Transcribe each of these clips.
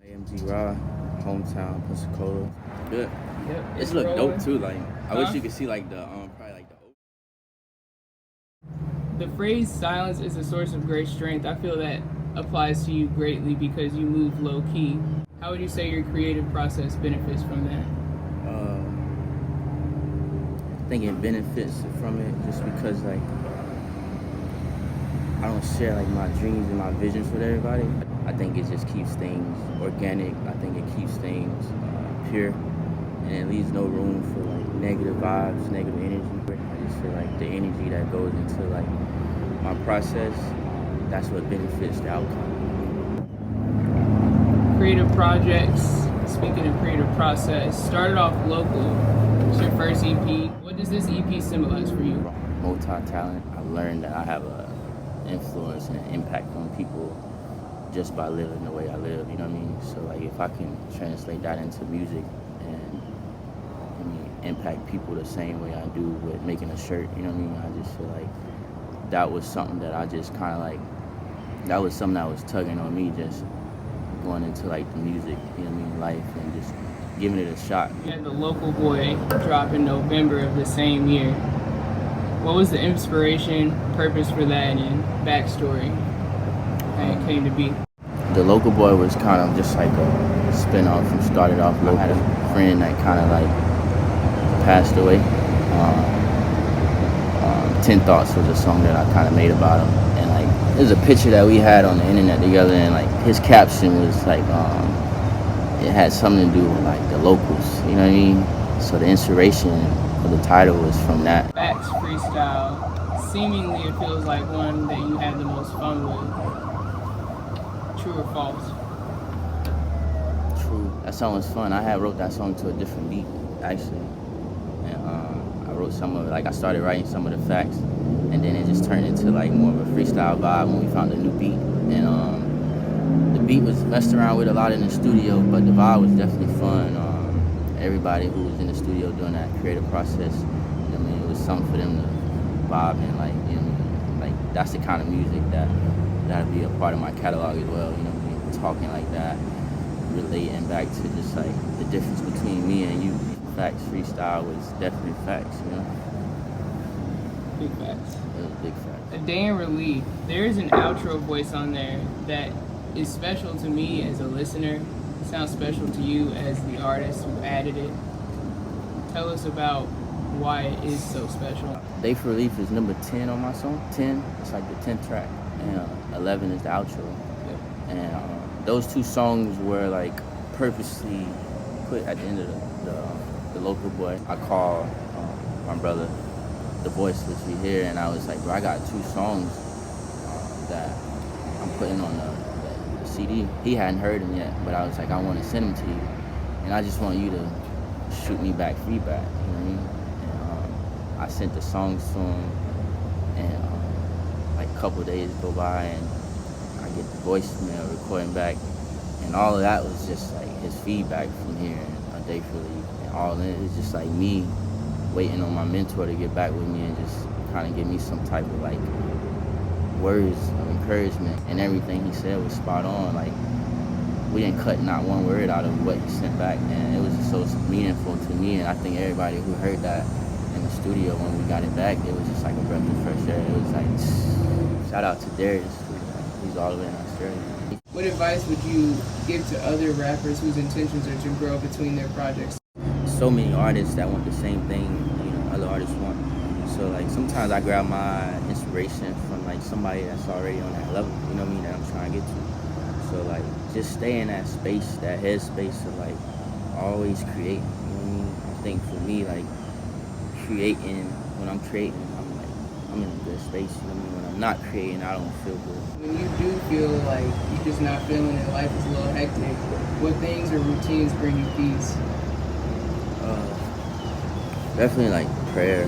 AMG Ra, hometown, Pensacola. Good. Yep. It's look dope too. Like I wish you could see like the probably like the phrase "silence is a source of great strength." I feel that applies to you greatly because you move low key. How would you say your creative process benefits from that? I think it benefits from it just because like I don't share like my dreams and my visions with everybody. I think it just keeps things organic. I think it keeps things pure, and it leaves no room for like negative vibes, negative energy. I just feel like the energy that goes into like my process, that's what benefits the outcome. Creative projects. Speaking of creative process, started off local. It's your first EP. What does this EP symbolize for you? Multi-talent. I learned that I have a influence and an impact on people just by living the way I live, you know what I mean? So like if I can translate that into music and impact people the same way I do with making a shirt, you know what I mean? I just feel like that was something that I just kind of like, that was something that was tugging on me, just going into like the music, you know what I mean, life, and just giving it a shot. You had The Local Boy drop in November of the same year. What was the inspiration, purpose for that, and backstory how it came to be? The Local Boy was kind of just like a spin-off from Started Off Local. I had a friend that kind of like passed away. 10 Thoughts was a song that I kind of made about him. And like, there's a picture that we had on the internet together, and like his caption was like, it had something to do with like the locals, you know what I mean? So the inspiration of the title was from that. Facts freestyle. Seemingly it feels like one that you had the most fun with. True or false? True. That song was fun. I wrote that song to a different beat, actually. And I wrote some of it, like I started writing some of the facts, and then it just turned into like more of a freestyle vibe when we found a new beat. And the beat was messed around with a lot in the studio, but the vibe was definitely fun. Everybody who was in the studio doing that creative process, I mean, it was something for them to vibe and like, you know, like that's the kind of music that'll be a part of my catalog as well, you know, talking like that, relating back to just like the difference between me and you. Facts freestyle was definitely facts, you know. Big facts. It was big facts. A Day in Relief. There is an outro voice on there that is special to me as a listener. It sounds special to you as the artist who added it. Tell us about why it is so special. Day for Relief is number 10 on my song. 10, it's like the 10th track, and 11 is the outro. Yep. And those two songs were like purposely put at the end of the Local Boy. I called my brother, the voice which we hear, and I was like, bro, I got two songs that I'm putting on the CD. He hadn't heard them yet, but I was like, I want to send them to you, and I just want you to shoot me back feedback, you know what I mean? And I sent the songs to him, and like a couple days go by, and I get the voicemail recording back, and all of that was just like his feedback from hearing A Day for Leave. And all of it is just like me waiting on my mentor to get back with me and just kind of give me some type of like words of encouragement. And everything he said was spot on. Like, we didn't cut not one word out of what he sent back, and it was just so meaningful to me. And I think everybody who heard that in the studio when we got it back, it was just like a breath of fresh air. It was like, shout out to Darius, he's all the way in Australia. What advice would you give to other rappers whose intentions are to grow between their projects? So many artists that want the same thing, you know, other artists want. So like sometimes I grab my inspiration from like somebody that's already on that level, you know what I mean, that I'm trying to get to. So like just stay in that space, that head space of like always create, you know what I mean? I think for me, like creating, when I'm creating, I'm in a good space, you know what I mean? When I'm not creating, I don't feel good. When you do feel like you're just not feeling it, life is a little hectic, what things or routines bring you peace? Definitely like prayer.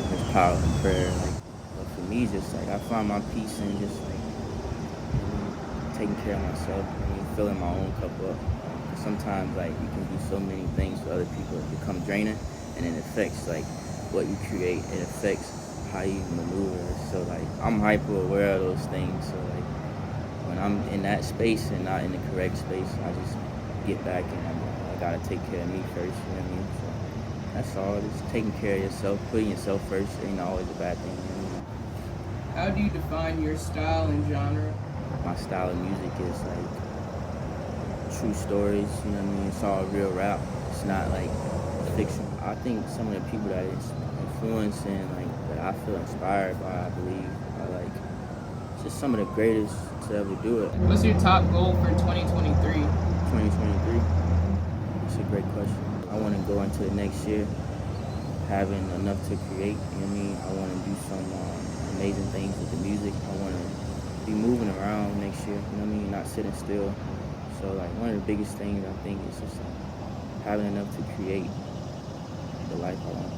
There's power in prayer. Like, but for me, just like I find my peace in just like, you know, taking care of myself. I mean, filling my own cup up. Sometimes like you can do so many things for other people, it become draining, and it affects like what you create. It affects how you maneuver. So like I'm hyper aware of those things. So like when I'm in that space and not in the correct space, I just get back and I gotta take care of me first, you know what I mean? So that's all, just taking care of yourself, putting yourself first ain't always a bad thing, you know what I mean? How do you define your style and genre? My style of music is like true stories, you know what I mean? It's all real rap. It's not like fiction. I think some of the people that is influencing, like that I feel inspired by, I believe, are like just some of the greatest to ever do it. What's your top goal for 2023? 2023? That's a great question. I want to go into the next year having enough to create, you know what I mean? I want to do some amazing things with the music. I want to be moving around next year, you know what I mean? Not sitting still. So like one of the biggest things I think is just like having enough to create the life I want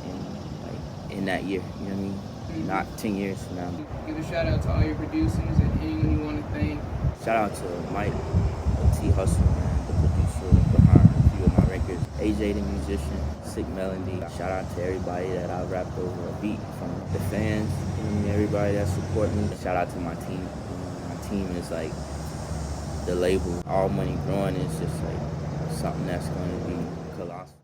in that year, you know what I mean? Mm-hmm. Not 10 years from now. Give a shout out to all your producers and anyone you want to thank. Shout out to Mike, T Hustle, man, the producer behind a few of my records. AJ the musician, Sick Melody. Shout out to everybody that I rapped over a beat from, the fans, you know what I mean? Everybody that support me. Shout out to my team. My team is like the label. All Money Growing is just like something that's going to be colossal.